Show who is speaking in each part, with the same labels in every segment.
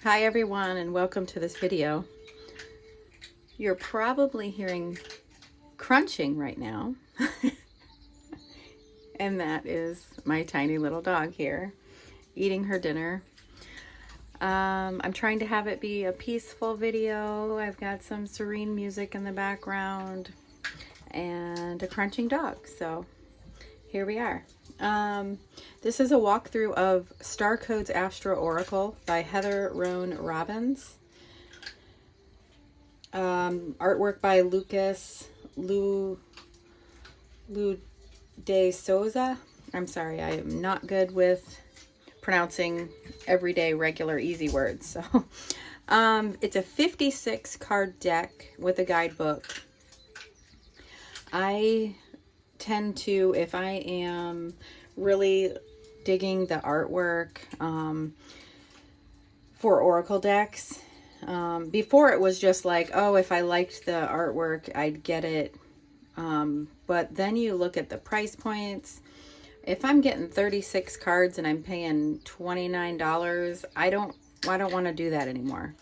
Speaker 1: Hi everyone, and welcome to this video. You're probably hearing crunching right now and that is my tiny little dog here eating her dinner. I'm trying to have it be a peaceful video. I've got some serene music in the background and a crunching dog, so here we are. This is a walkthrough of Starcode's Astroracle by Heather Roan Robbins. Artwork by Lucas de Souza. I'm sorry, I am not good with pronouncing everyday regular easy words. So it's a 56 card deck with a guidebook. I tend to, if I am really digging the artwork for oracle decks, before it was just like, oh, if I liked the artwork I'd get it, but then you look at the price points. If I'm getting 36 cards and I'm paying $29, I don't want to do that anymore.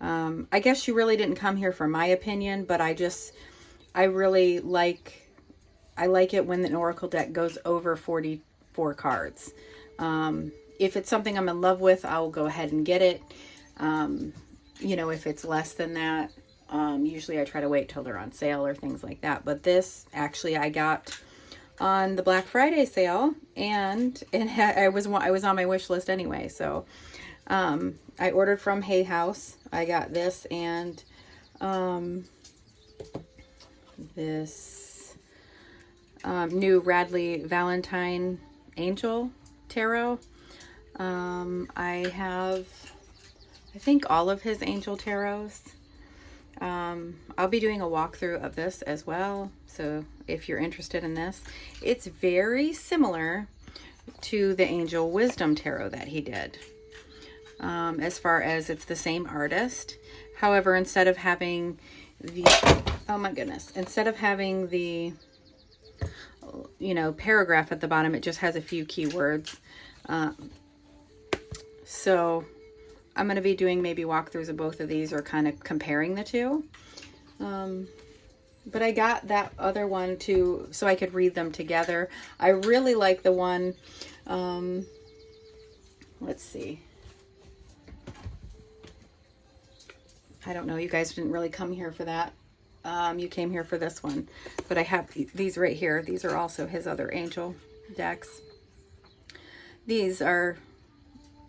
Speaker 1: I guess you really didn't come here for my opinion, but I really like it when the oracle deck goes over 44 cards. If it's something I'm in love with, I'll go ahead and get it. You know, if it's less than that, usually I try to wait till they're on sale or things like that. But this actually I got on the Black Friday sale, and I was on my wish list anyway. So I ordered from Hay House. I got this and this new Radley Valentine Angel Tarot. I have, I think, all of his Angel Tarots. I'll be doing a walkthrough of this as well, so if you're interested in this. It's very similar to the Angel Wisdom Tarot that he did, as far as it's the same artist. However, instead of having the, oh my goodness, instead of having the, you know, paragraph at the bottom, it just has a few keywords. So I'm going to be doing maybe walkthroughs of both of these, or kind of comparing the two. But I got that other one too, so I could read them together. I really like the one, let's see. I don't know, you guys didn't really come here for that. You came here for this one, but I have these right here. These are also his other angel decks. These are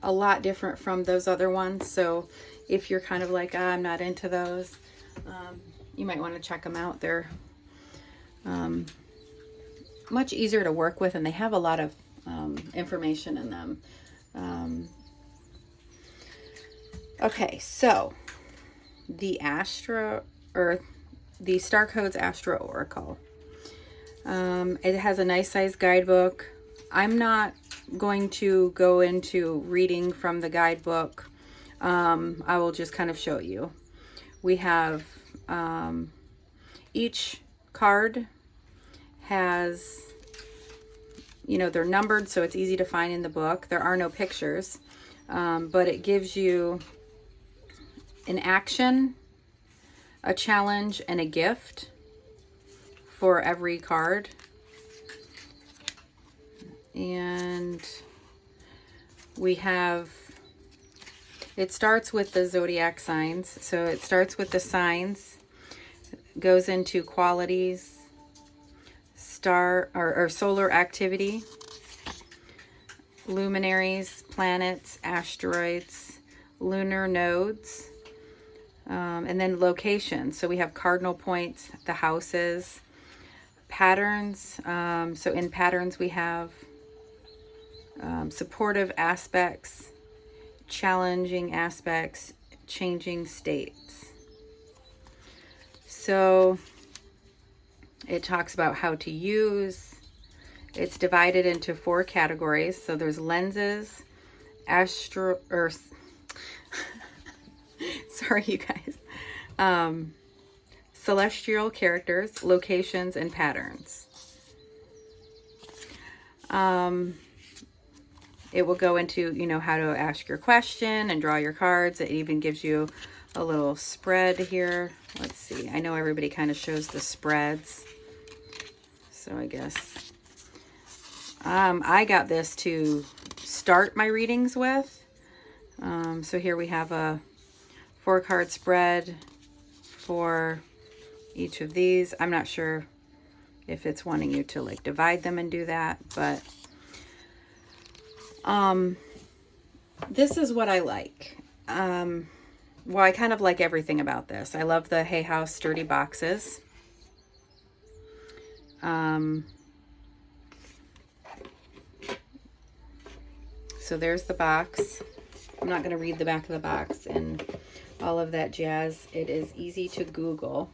Speaker 1: a lot different from those other ones, so if you're kind of like, I'm not into those, you might want to check them out. They're much easier to work with, and they have a lot of information in them. Okay, so the the Starcode's Astroracle. It has a nice size guidebook. I'm not going to go into reading from the guidebook. I will just kind of show you. We have each card has, you know, they're numbered, so it's easy to find in the book. There are no pictures, but it gives you an action, a challenge, and a gift for every card. And we have, it starts with the Zodiac Signs. So it starts with the signs, goes into qualities, star or solar activity, luminaries, planets, asteroids, lunar nodes, and then locations. So we have cardinal points, the houses, patterns. So in patterns we have supportive aspects, challenging aspects, changing states. So it talks about how to use. It's divided into 4 categories. So there's lenses, sorry you guys, celestial characters, locations, and patterns. it will go into, you know, how to ask your question and draw your cards. It even gives you a little spread here. Let's see. I know everybody kind of shows the spreads. So I guess I got this to start my readings with. So here we have a 4-card spread for each of these. I'm not sure if it's wanting you to like divide them and do that, but this is what I like. Well, I kind of like everything about this. I love the Hay House sturdy boxes. So there's the box. I'm not going to read the back of the box and all of that jazz. It is easy to Google.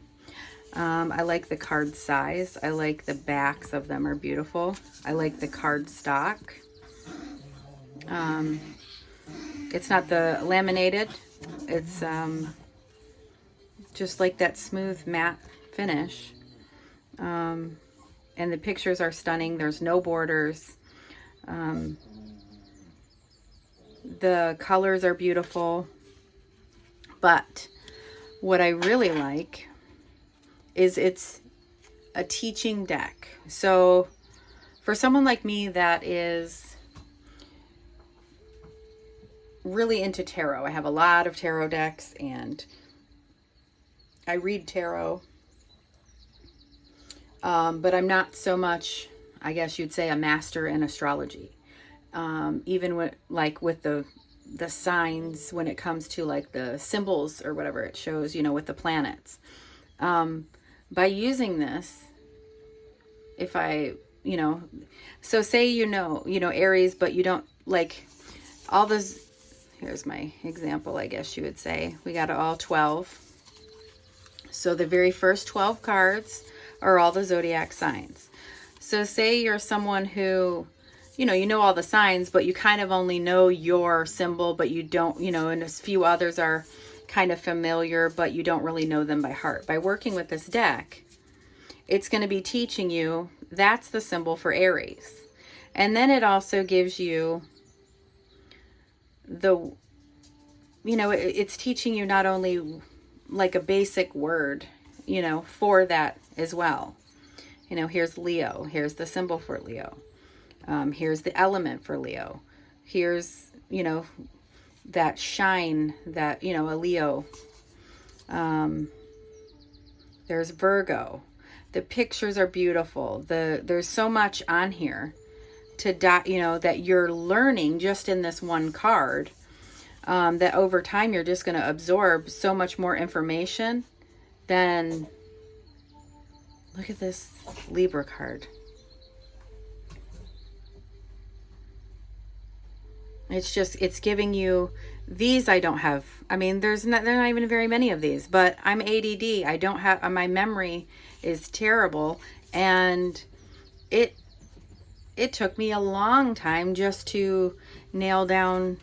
Speaker 1: I like the card size. I like the backs of them are beautiful. I like the cardstock. It's not the laminated. It's just like that smooth matte finish. And the pictures are stunning. There's no borders. The colors are beautiful. But what I really like is it's a teaching deck. So for someone like me that is really into tarot, I have a lot of tarot decks and I read tarot, but I'm not so much, I guess you'd say, a master in astrology. Even with the signs, when it comes to like the symbols or whatever it shows, you know, with the planets. By using this, if I, you know, so say, you know, Aries, but you don't like all those. Here's my example, I guess you would say. We got all 12. So the very first 12 cards are all the zodiac signs. So say you're someone who, you know all the signs, but you kind of only know your symbol, but you don't, you know, and a few others are kind of familiar, but you don't really know them by heart. By working with this deck, it's going to be teaching you that's the symbol for Aries. And then it also gives you the, you know, it's teaching you not only like a basic word, you know, for that as well. You know, here's Leo. Here's the symbol for Leo. Here's the element for Leo. Here's, you know, that shine that, you know, a Leo. There's Virgo. The pictures are beautiful. There's so much on here you know, that you're learning just in this one card, that over time you're just going to absorb so much more information than, look at this Libra card. It's just, it's giving you these. I don't have, I mean, there are not even very many of these, but I'm ADD. I don't have, my memory is terrible. And it took me a long time just to nail down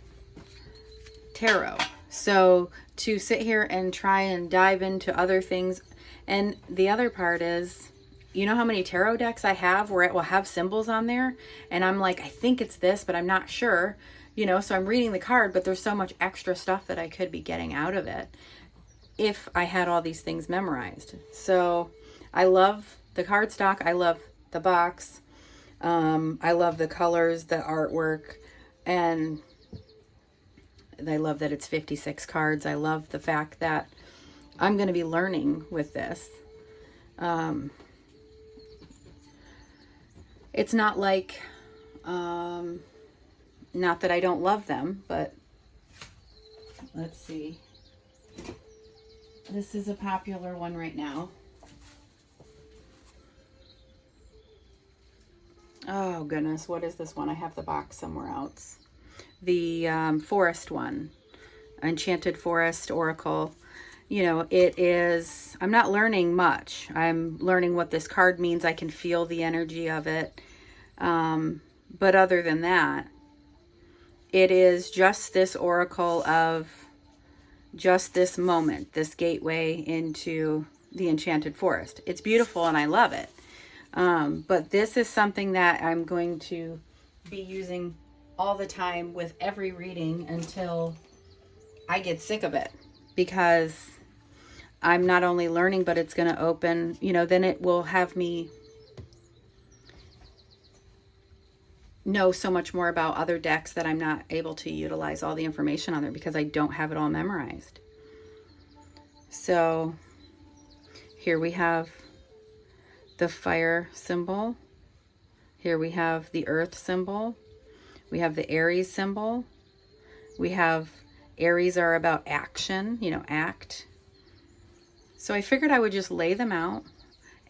Speaker 1: tarot. So to sit here and try and dive into other things. And the other part is, you know how many tarot decks I have where it will have symbols on there? And I'm like, I think it's this, but I'm not sure. You know, so I'm reading the card, but there's so much extra stuff that I could be getting out of it if I had all these things memorized. So I love the cardstock. I love the box. I love the colors, the artwork, and I love that it's 56 cards. I love the fact that I'm going to be learning with this. It's not like, not that I don't love them, but let's see. This is a popular one right now. Oh goodness, what is this one? I have the box somewhere else. The forest one, Enchanted Forest Oracle. You know, it is, I'm not learning much. I'm learning what this card means. I can feel the energy of it. But other than that, it is just this oracle of just this moment, this gateway into the enchanted forest. It's beautiful and I love it. But this is something that I'm going to be using all the time with every reading until I get sick of it, because I'm not only learning, but it's going to open, you know, then it will have me know so much more about other decks that I'm not able to utilize all the information on there because I don't have it all memorized. So here we have the fire symbol. Here we have the earth symbol. We have the Aries symbol. We have Aries are about action, you know, act. So I figured I would just lay them out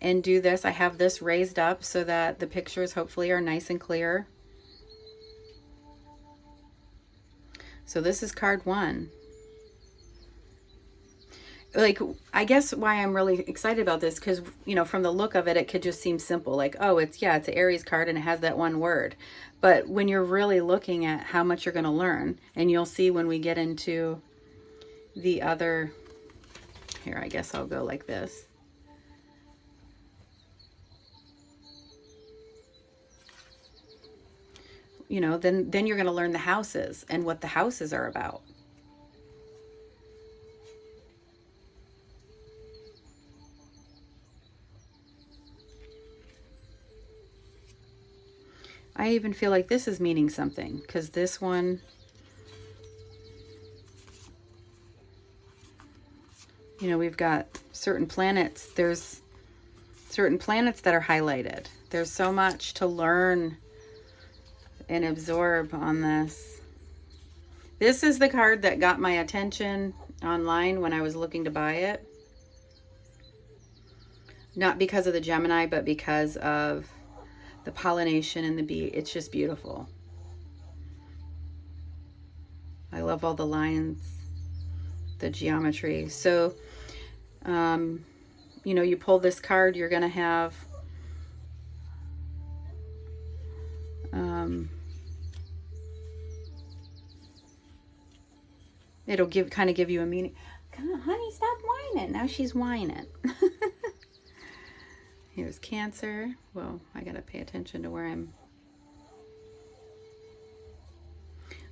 Speaker 1: and do this. I have this raised up so that the pictures hopefully are nice and clear. So this is card 1. Like, I guess why I'm really excited about this, because, you know, from the look of it, it could just seem simple. Like, oh, it's an Aries card and it has that one word. But when you're really looking at how much you're going to learn, and you'll see when we get into the other, here, I guess I'll go like this. You know, then you're going to learn the houses and what the houses are about. I even feel like this is meaning something, because this one, you know, we've got certain planets. There's certain planets that are highlighted. There's so much to learn and absorb on this. This is the card that got my attention online when I was looking to buy it. Not because of the Gemini, but because of the pollination and the bee. It's just beautiful. I love all the lines, the geometry. So, you know, you pull this card, you're going to have it'll kind of give you a meaning. Come on, honey, stop whining. Now she's whining. Here's Cancer. Well, I got to pay attention to where I'm.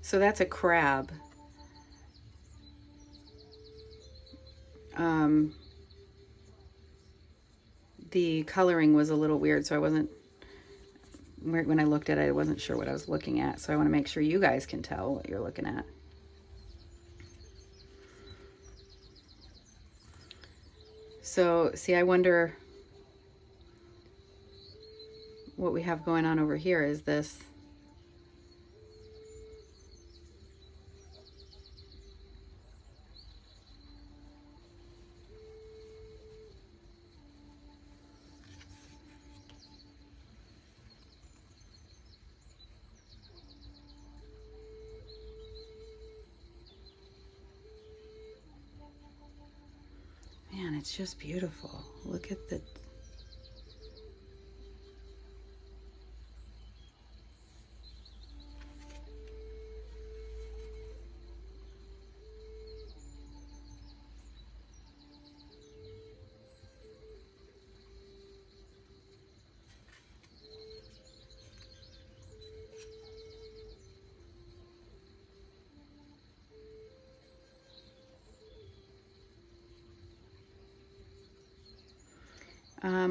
Speaker 1: So that's a crab. The coloring was a little weird, so I wasn't, when I looked at it, I wasn't sure what I was looking at. So I want to make sure you guys can tell what you're looking at. So, see, I wonder what we have going on over here. Is this man, it's just beautiful. Look at the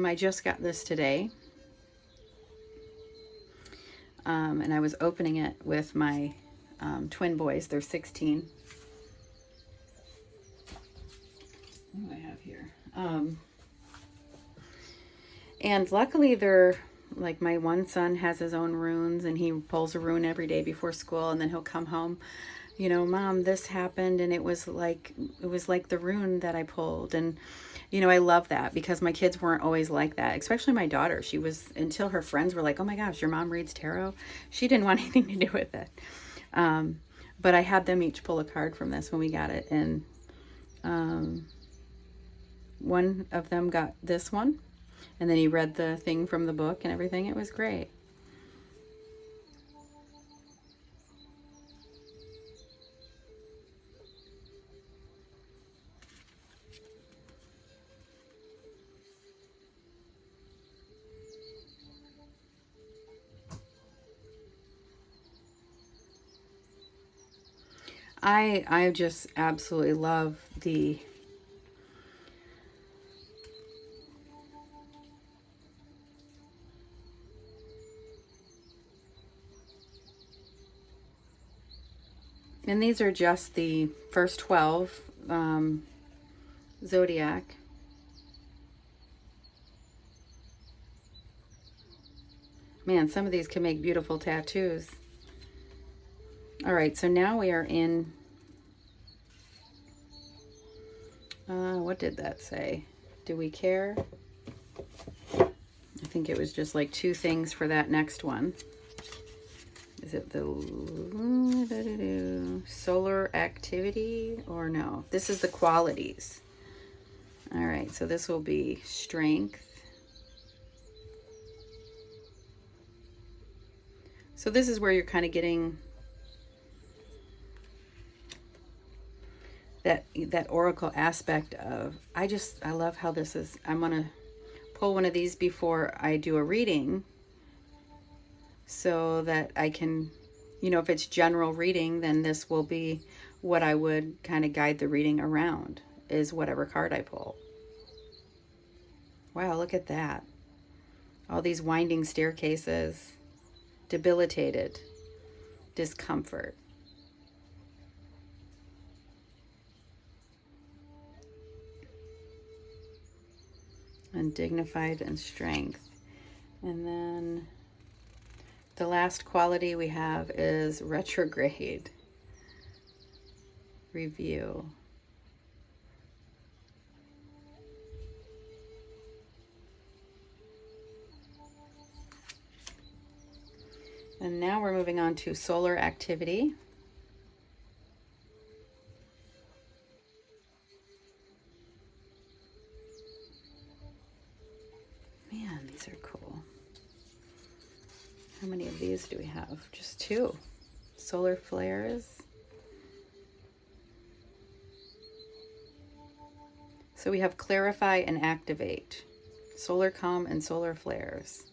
Speaker 1: I just got this today, and I was opening it with my twin boys. They're 16. What do I have here? And luckily they're, like, my one son has his own runes, and he pulls a rune every day before school, and then he'll come home, you know, Mom, this happened, and it was like the rune that I pulled. And you know, I love that, because my kids weren't always like that, especially my daughter. She was, until her friends were like, oh my gosh, your mom reads tarot. She didn't want anything to do with it. But I had them each pull a card from this when we got it. And one of them got this one. And then he read the thing from the book and everything. It was great. I just absolutely love the and these are just the first 12 Zodiac. Man, some of these can make beautiful tattoos. All right, so now we are in, what did that say? Do we care? I think it was just like 2 things for that next one. Is it the solar activity or no? This is the qualities. All right, so this will be strength. So this is where you're kind of getting that oracle aspect of, I love how this is. I'm going to pull one of these before I do a reading so that I can, you know, if it's general reading, then this will be what I would kind of guide the reading around, is whatever card I pull. Wow, look at that. All these winding staircases, debilitated, discomfort. Undignified and strength. And then the last quality we have is retrograde. Review. And now we're moving on to solar activity. Man, these are cool. How many of these do we have? Just 2. Solar flares. So we have clarify and activate. Solar calm and solar flares.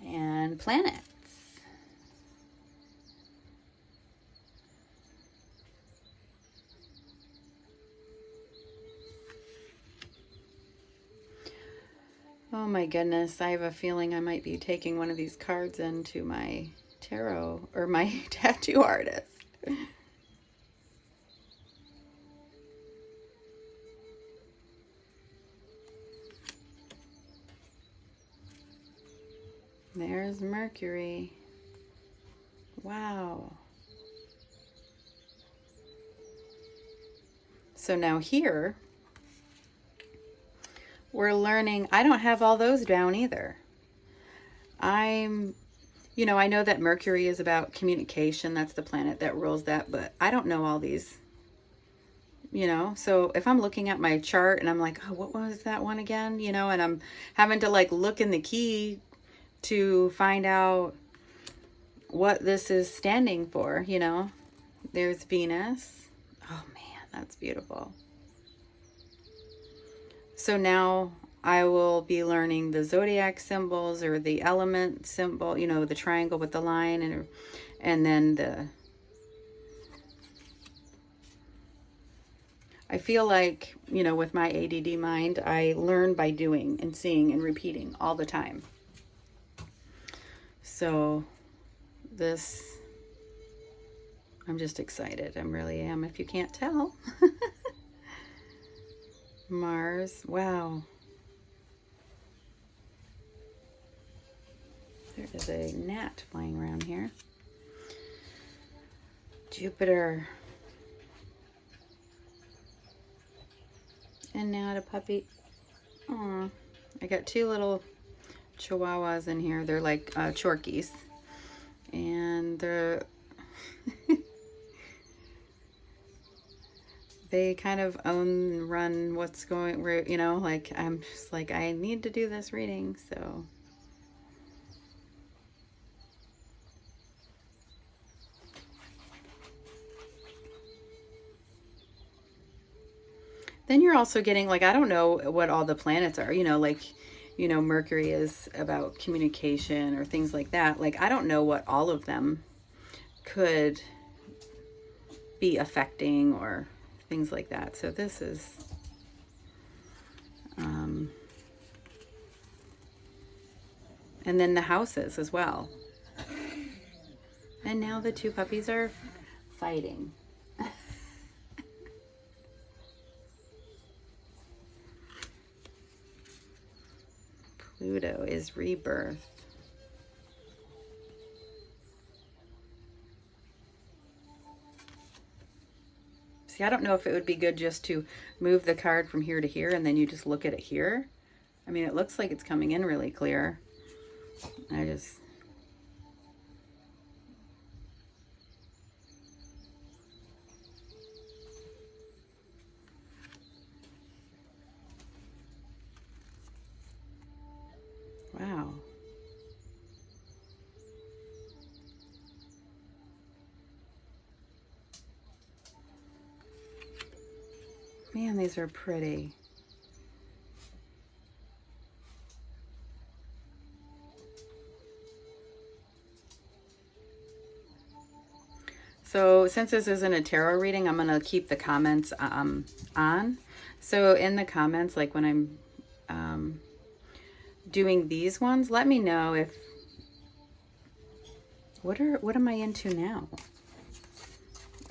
Speaker 1: And planets. Oh my goodness, I have a feeling I might be taking one of these cards into my tarot or my tattoo artist. There's Mercury. Wow. So now here, we're learning, I don't have all those down either. You know, I know that Mercury is about communication. That's the planet that rules that, but I don't know all these, you know? So if I'm looking at my chart and I'm like, oh, what was that one again? You know, and I'm having to like look in the key to find out what this is standing for, you know. There's Venus. Oh man, that's beautiful. So now I will be learning the zodiac symbols or the element symbol, you know, the triangle with the line, and then I feel like, you know, with my ADD mind, I learn by doing and seeing and repeating all the time. So this, I'm just excited. I really am, if you can't tell. Mars, wow. There is a gnat flying around here. Jupiter. And now a puppy. Aw, I got 2 little chihuahuas in here. They're like chorkies. And they're... they kind of own, run what's going, you know, like I'm just like, I need to do this reading, so. Then you're also getting, like, I don't know what all the planets are, you know, like, you know, Mercury is about communication or things like that. Like, I don't know what all of them could be affecting or things like that. So this is, and then the houses as well. And now the two puppies are fighting. Pluto is rebirth. See, I don't know if it would be good just to move the card from here to here and then you just look at it here. I mean, it looks like it's coming in really clear. I just... Wow. Man, these are pretty. So since this isn't a tarot reading, I'm going to keep the comments on. So in the comments, like when I'm doing these ones, let me know if, what am I into now?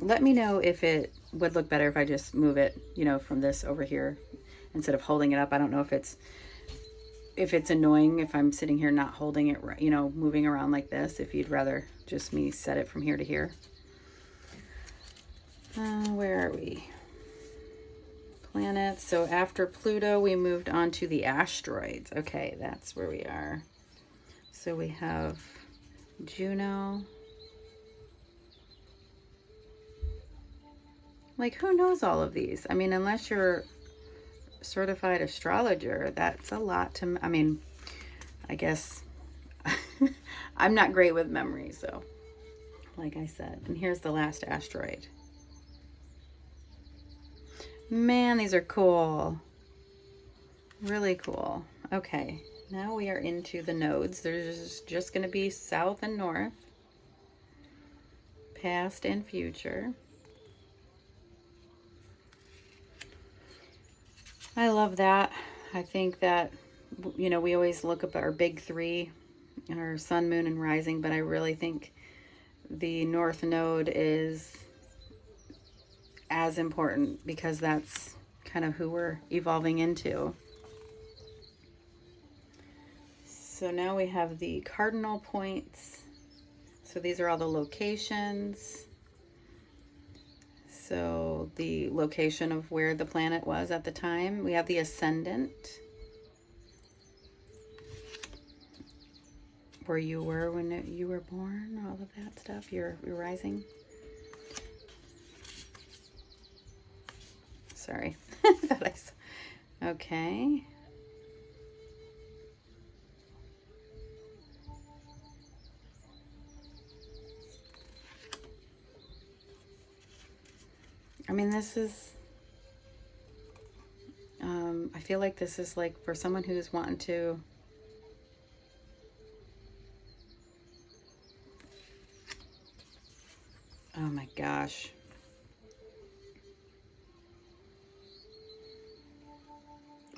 Speaker 1: Let me know if it would look better if I just move it, you know, from this over here instead of holding it up. I don't know if it's annoying if I'm sitting here not holding it, you know, moving around like this, if you'd rather just me set it from here to here. Where are we? Planets. So after Pluto, we moved on to the asteroids. Okay, that's where we are. So we have Juno. Like, who knows all of these? I mean, unless you're a certified astrologer, that's a lot to, I mean, I guess I'm not great with memory, so like I said. And here's the last asteroid. Man, these are cool. Really cool. Okay, now we are into the nodes. There's just going to be south and north, past and future. I love that. I think that, you know, we always look up at our big three, our sun, moon, and rising, but I really think the north node is as important because that's kind of who we're evolving into. So now we have the cardinal points. So these are all the locations. So the location of where the planet was at the time. We have the ascendant, where you were when you were born, all of that stuff, your rising. Sorry. Okay. I mean, this is, I feel like this is like for someone who's wanting to, oh my gosh.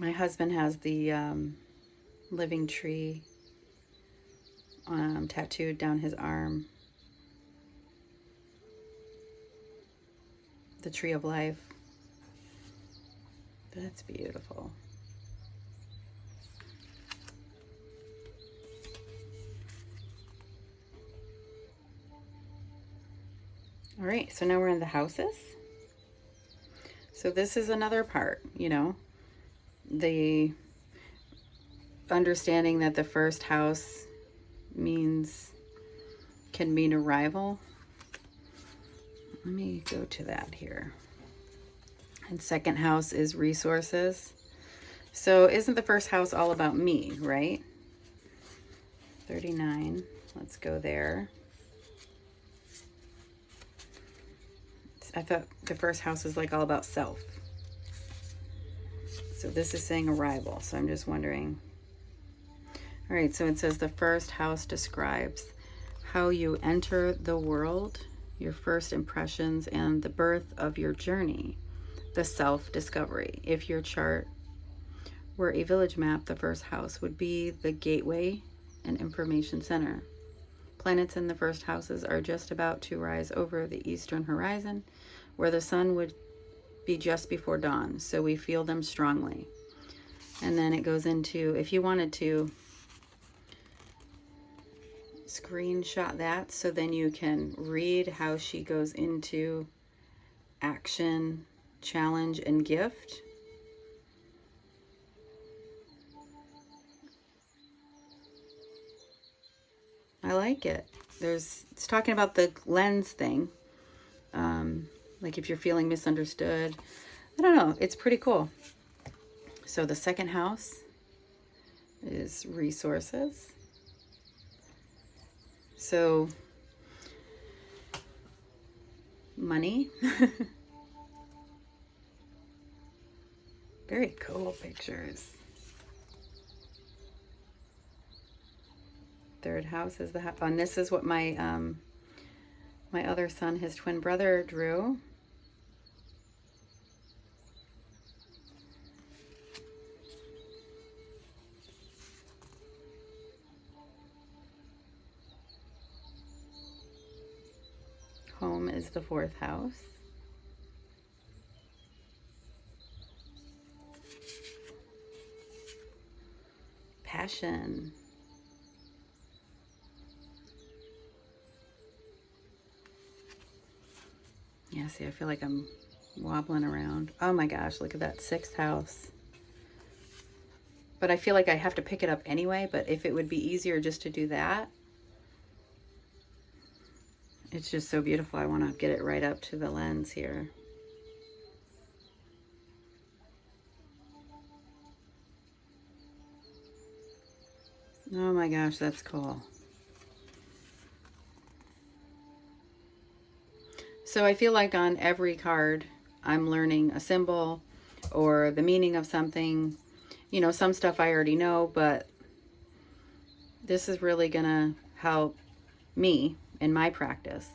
Speaker 1: My husband has the living tree tattooed down his arm. The tree of life. That's beautiful. All right, so now we're in the houses. So this is another part, you know, the understanding that the first house can mean arrival. Let me go to that here. And second house is resources. So isn't the first house all about me, right? 39. Let's go there. I thought the first house is like all about self. So this is saying arrival. So I'm just wondering All right, so it says the first house describes how you enter the world, your first impressions, and the birth of your journey, the self-discovery. If your chart were a village map, the first house would be the gateway and information center. Planets in the first houses are just about to rise over the eastern horizon, where the sun would be just before dawn, so we feel them strongly. And then it goes into, if you wanted to screenshot that so then you can read how she goes into action, challenge, and gift. I like it. It's talking about the lens thing. Like if you're feeling misunderstood. I don't know. It's pretty cool. So the second house is resources. So money. Very cool pictures. Third house is the house, and this is what my my other son, his twin brother, drew. Home is the fourth house. Passion. Yeah, see, I feel like I'm wobbling around. Oh my gosh, look at that sixth house. But I feel like I have to pick it up anyway, but if it would be easier just to do that. It's just so beautiful. I want to get it right up to the lens here. Oh my gosh, that's cool. So I feel like on every card, I'm learning a symbol or the meaning of something. You know, some stuff I already know, but this is really going to help me in my practice.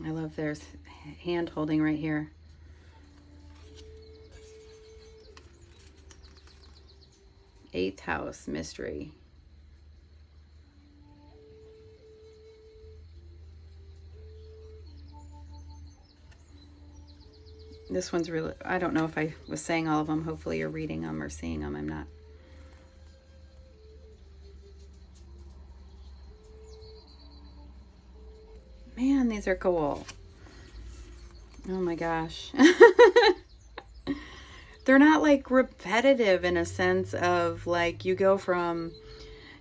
Speaker 1: I love there's hand holding right here. Eighth house, mystery. This one's really, I don't know if I was saying all of them. Hopefully you're reading them or seeing them. I'm not. Man, these are cool. Oh my gosh. They're not like repetitive in a sense of like you go from,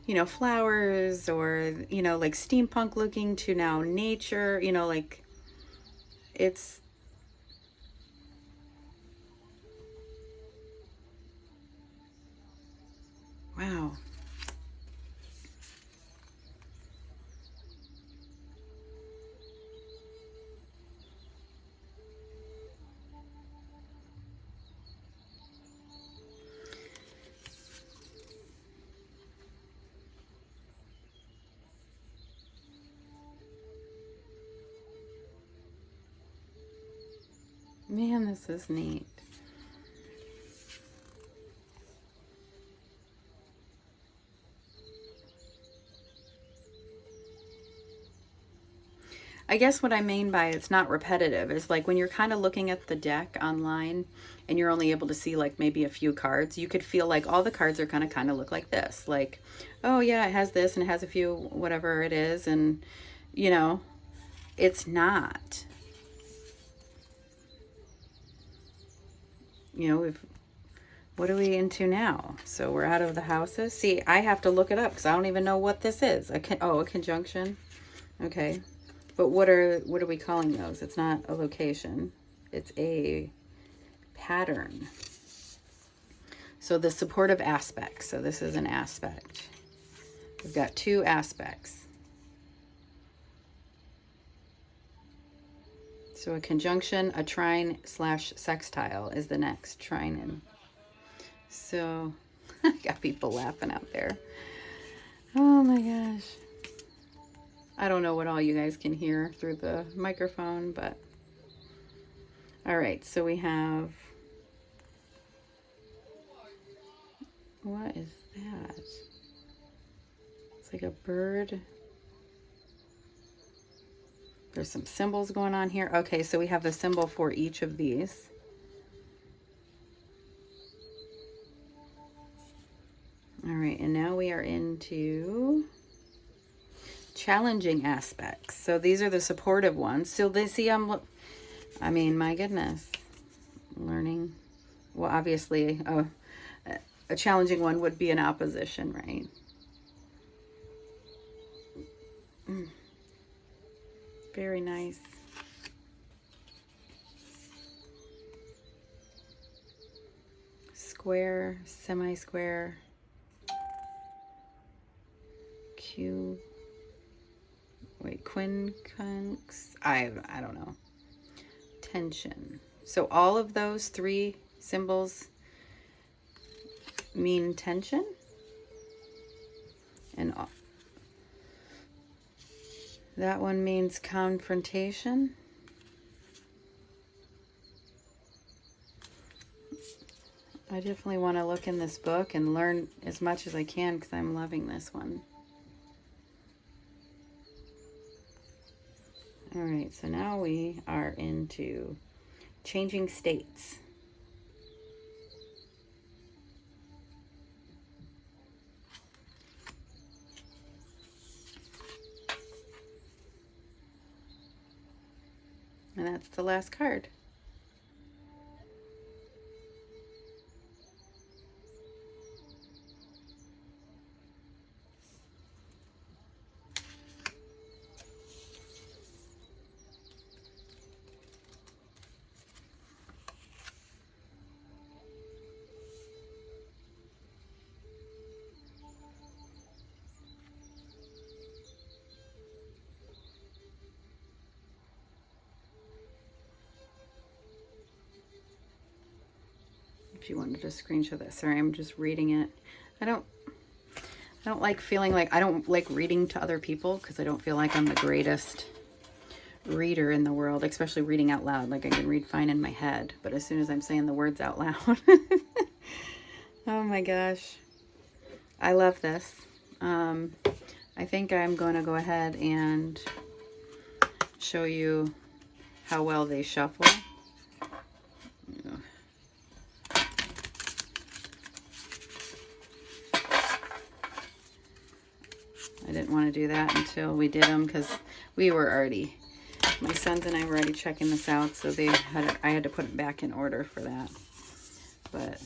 Speaker 1: you know, flowers or, you know, like steampunk looking to now nature, you know, like it's, wow. Man, this is neat. I guess what I mean by it's not repetitive is like when you're kind of looking at the deck online and you're only able to see like maybe a few cards, you could feel like all the cards are going to kind of look like this. Like, oh yeah, it has this and it has a few whatever it is. And, you know, it's not. You know, what are we into now? So we're out of the houses. See, I have to look it up because I don't even know what this is. A conjunction. Okay. But what are we calling those? It's not a location. It's a pattern. So the supportive aspects. So this is an aspect. We've got two aspects. So a conjunction, a trine / sextile is the next. Trine and So I got people laughing out there. Oh my gosh. I don't know what all you guys can hear through the microphone, but all right, so we have, what is that? It's like a bird. There's some symbols going on here. Okay, so we have the symbol for each of these. All right, and now we are into challenging aspects. So these are the supportive ones. So they see I mean, my goodness, learning. Well, obviously, a challenging one would be an opposition, right? Very nice. Square, semi-square, cube. Wait, quincunx. I don't know. Tension. So all of those three symbols mean tension, and that one means confrontation. I definitely want to look in this book and learn as much as I can because I'm loving this one. All right, so now we are into changing states. And that's the last card. If you wanted to screenshot that. Sorry, I'm just reading it. I don't like feeling like, I don't like reading to other people because I don't feel like I'm the greatest reader in the world, especially reading out loud. Like I can read fine in my head, but as soon as I'm saying the words out loud. Oh my gosh. I love this. I think I'm going to go ahead and show you how well they shuffle. I didn't want to do that until we did them because we were already, my sons and I were already checking this out, so I had to put it back in order for that. But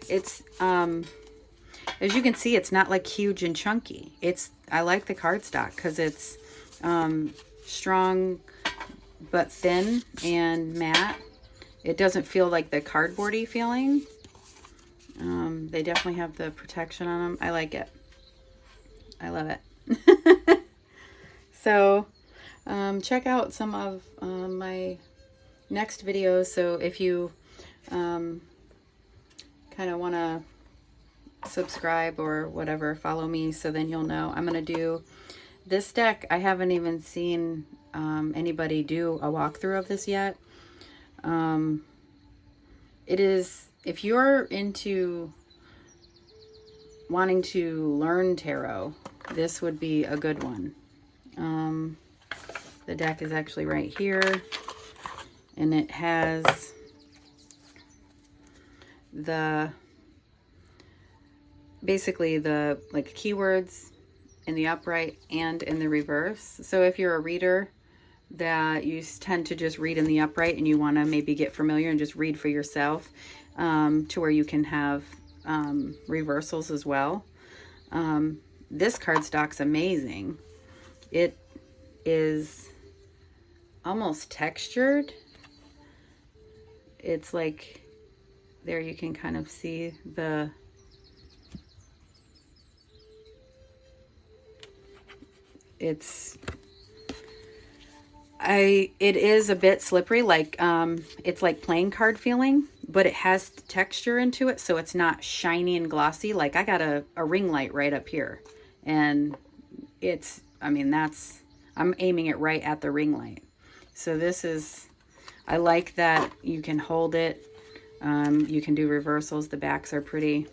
Speaker 1: it's, as you can see, it's not like huge and chunky. I like the cardstock because it's strong but thin and matte. It doesn't feel like the cardboardy feeling. They definitely have the protection on them. I like it. I love it. So check out some of my next videos. So if you kind of want to subscribe or whatever, follow me, so then you'll know. I'm going to do this deck. I haven't even seen anybody do a walkthrough of this yet. It is, if you're into wanting to learn tarot, this would be a good one. The deck is actually right here, and it has basically the like keywords in the upright and in the reverse. So if you're a reader that you tend to just read in the upright and you want to maybe get familiar and just read for yourself, to where you can have reversals as well. This cardstock's amazing. It is almost textured. It's like, there you can kind of see it is a bit slippery, like it's like playing card feeling. but it has texture into it, so it's not shiny and glossy. Like I got a ring light right up here, and it's, I mean, that's, I'm aiming it right at the ring light. So this is, I like that you can hold it. You can do reversals. The backs are pretty.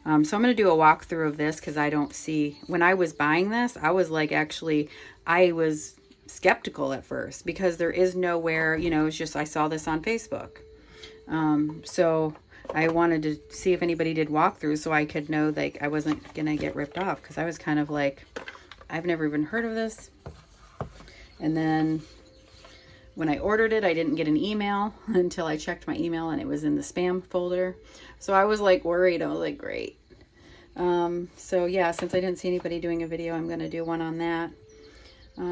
Speaker 1: So I'm going to do a walkthrough of this because I don't see, when I was buying this, I was like, actually, I was skeptical at first because there is nowhere, you know, it's just, I saw this on Facebook. So I wanted to see if anybody did walkthroughs so I could know, like, I wasn't going to get ripped off, because I was kind of like, I've never even heard of this. And then when I ordered it, I didn't get an email until I checked my email, and it was in the spam folder. So I was like worried. I was like, great. So yeah, since I didn't see anybody doing a video, I'm going to do one on that.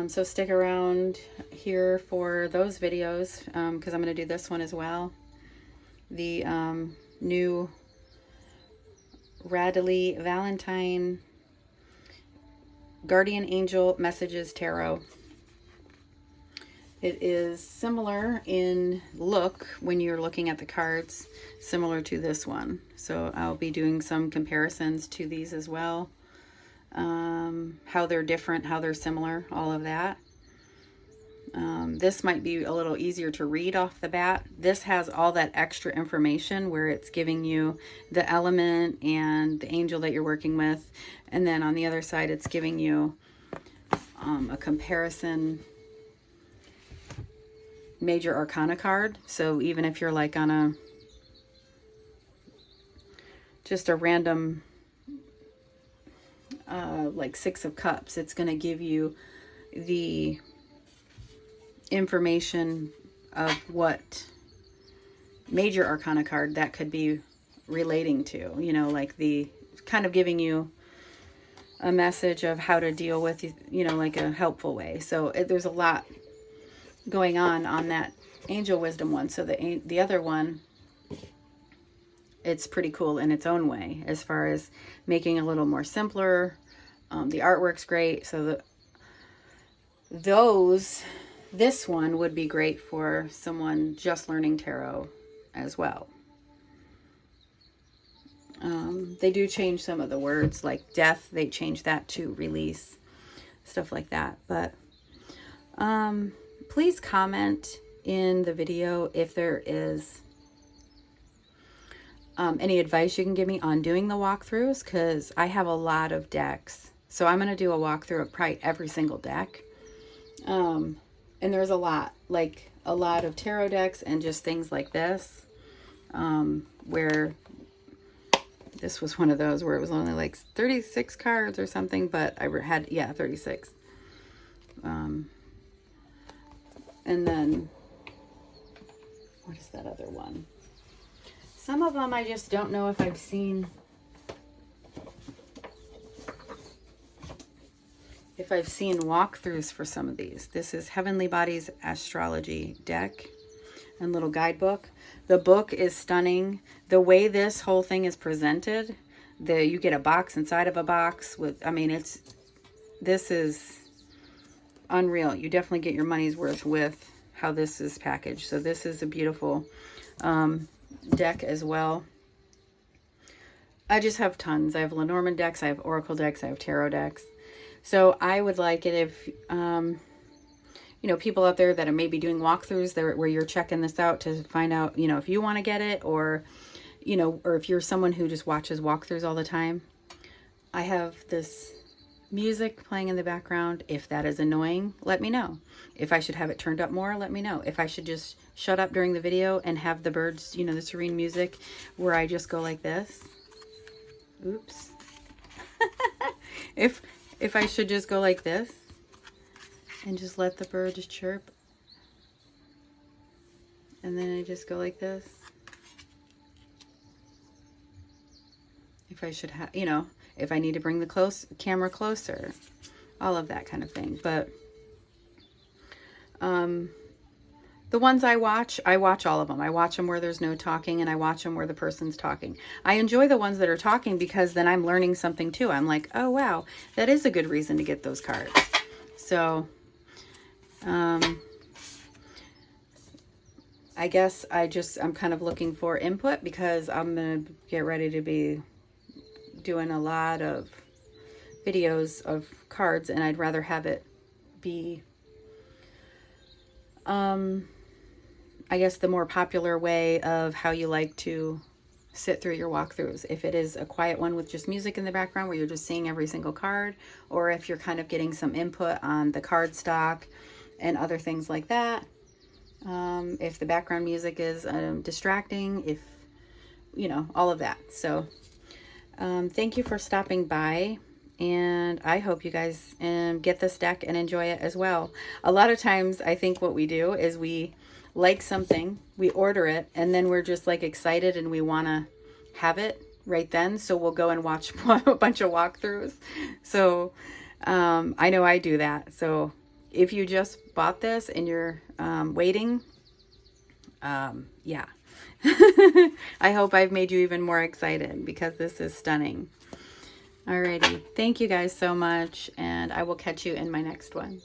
Speaker 1: So stick around here for those videos, because I'm going to do this one as well. The new Radley Valentine Guardian Angel Messages Tarot. It is similar in look when you're looking at the cards, similar to this one. So I'll be doing some comparisons to these as well. How they're different, how they're similar, all of that. This might be a little easier to read off the bat. This has all that extra information where it's giving you the element and the angel that you're working with. And then on the other side, it's giving you a comparison major arcana card. So even if you're like on a, just a random, like 6 of Cups, it's going to give you the information of what major arcana card that could be relating to, you know, like the kind of giving you a message of how to deal with, you know, like a helpful way. So there's a lot going on that angel wisdom one. So the other one, it's pretty cool in its own way as far as making it a little more simpler. The artwork's great. So this one would be great for someone just learning tarot as well. They do change some of the words, like death, they change that to release, stuff like that. But please comment in the video if there is any advice you can give me on doing the walkthroughs, because I have a lot of decks. So I'm going to do a walkthrough of probably every single deck. And there's a lot of tarot decks and just things like this, where this was one of those where it was only like 36 cards or something, but I had, yeah, 36. And then, what is that other one? Some of them I just don't know if I've seen, walkthroughs for some of these. This is Heavenly Bodies Astrology deck and little guidebook. The book is stunning. The way this whole thing is presented, you get a box inside of a box with, I mean, this is unreal. You definitely get your money's worth with how this is packaged. So this is a beautiful deck as well. I just have tons. I have Lenormand decks, I have Oracle decks, I have Tarot decks. So I would like it if, you know, people out there that are maybe doing walkthroughs there where you're checking this out to find out, you know, if you want to get it, or, you know, or if you're someone who just watches walkthroughs all the time. I have this music playing in the background. If that is annoying, let me know. If I should have it turned up more, let me know. If I should just shut up during the video and have the birds, you know, the serene music where I just go like this. Oops. If I should just go like this and just let the birds chirp, and then I just go like this. If I should have, you know, if I need to bring the camera closer, all of that kind of thing. But the ones I watch all of them. I watch them where there's no talking, and I watch them where the person's talking. I enjoy the ones that are talking because then I'm learning something too. I'm like, oh wow, that is a good reason to get those cards. So I I guess I'm kind of looking for input because I'm going to get ready to be doing a lot of videos of cards, and I'd rather have it be, I guess, the more popular way of how you like to sit through your walkthroughs. If it is a quiet one with just music in the background where you're just seeing every single card, or if you're kind of getting some input on the cardstock and other things like that. If the background music is distracting, if, you know, all of that. So thank you for stopping by, and I hope you guys get this deck and enjoy it as well. A lot of times I think what we do is we like something, we order it, and then we're just like excited and we want to have it right then, so we'll go and watch a bunch of walkthroughs. So I know I do that. So if you just bought this and you're waiting, yeah. I hope I've made you even more excited because this is stunning. Alrighty. Thank you guys so much, and I will catch you in my next one.